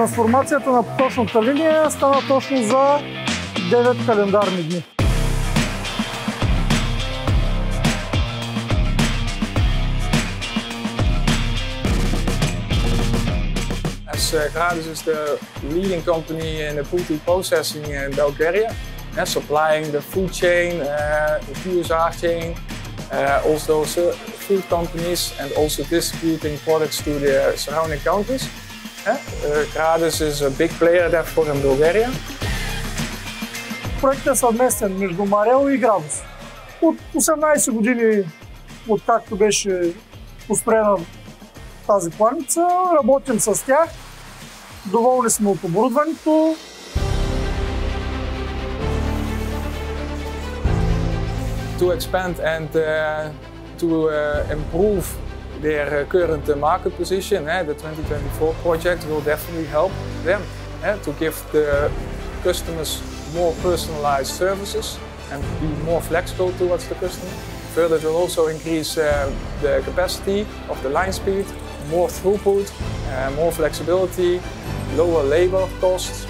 Трансформацията на поточната линия стана точно за 9 календарни дни. Gradus is the leading company in the poultry processing in Bulgaria, supplying the food chain, the QSR chain, also food companies, and also distributing products to the surrounding countries. Gradus is a big player therefore in Bulgaria. Проектът е съвместен между Марел и Градус. От 18 години, откакто беше построена тази кланица, работим с тях. Доволни сме от оборудването. To expand and to improve their current market position, the 2024 project will definitely help them to give the customers more personalized services and be more flexible towards the customer. Further, it will also increase the capacity of the line speed, more throughput, more flexibility, lower labor costs.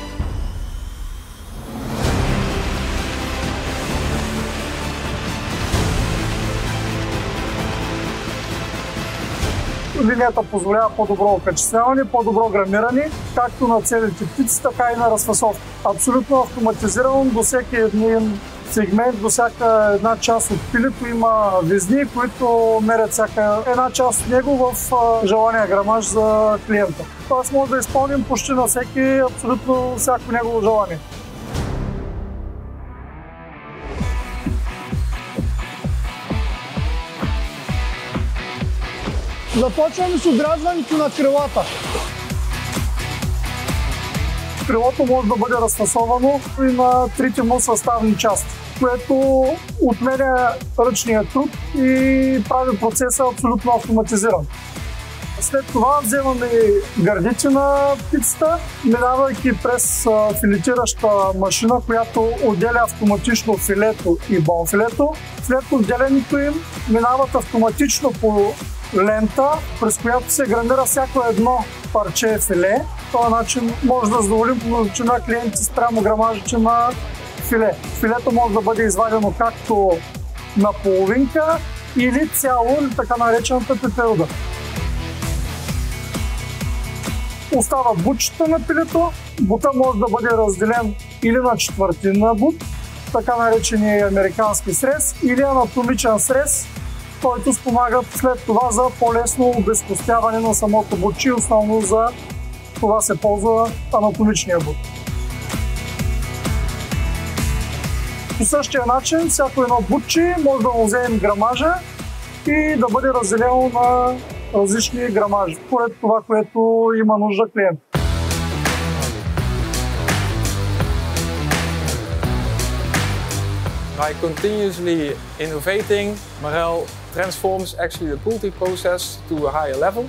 Линията позволява по-добро окачествяване, по-добро грамиране, както на целите птици, така и на разфасовка. Абсолютно автоматизирано, до всеки един сегмент, до всяка една част от пилето има везни, които мерят всяка една част от него в желания грамаж за клиента. Тоест може да изпълним почти на всеки, абсолютно всяко негово желание. Започваме с отрязването на крилата. Крилото може да бъде разфасовано и на трите му съставни части, което отменя ръчния труд и прави процеса абсолютно автоматизиран. След това вземаме гърдите на птицата, минавайки през филетираща машина, която отделя автоматично филето и бонфилето. След отделянето им минават автоматично по лента, през която се грамира всяко едно парче филе. По този начин може да задоволим на клиентите спрямо грамажите на филе. Филето може да бъде извадено както на половинка или цяло, или така наречената пеперуда. Остава бутчета на пилето. Бута може да бъде разделен или на четвъртина бут, така наречения американски срез, или анатомичен срез, който спомага след това за по-лесно обезкостяване на самото бутче. Основно за това се ползва анатомичния бут. По същия начин, всяко едно бутче може да му вземем грамажа и да бъде разделено на различни грамажи, според това, което има нужда клиент. By continuously innovating, Marel transforms actually the poultry process to a higher level,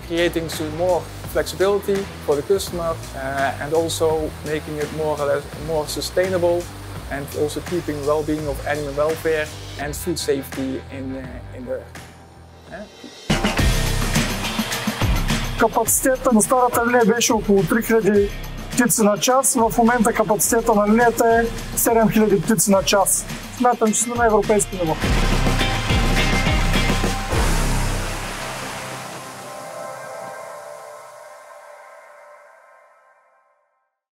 creating some more flexibility for the customer and also making it more sustainable and also keeping well-being of animal welfare and food safety in the Капацитета на старата линия беше около 3000 птици на час. В момента капацитета на линията е 7000 птици на час. Смятам, че сме на европейско ниво.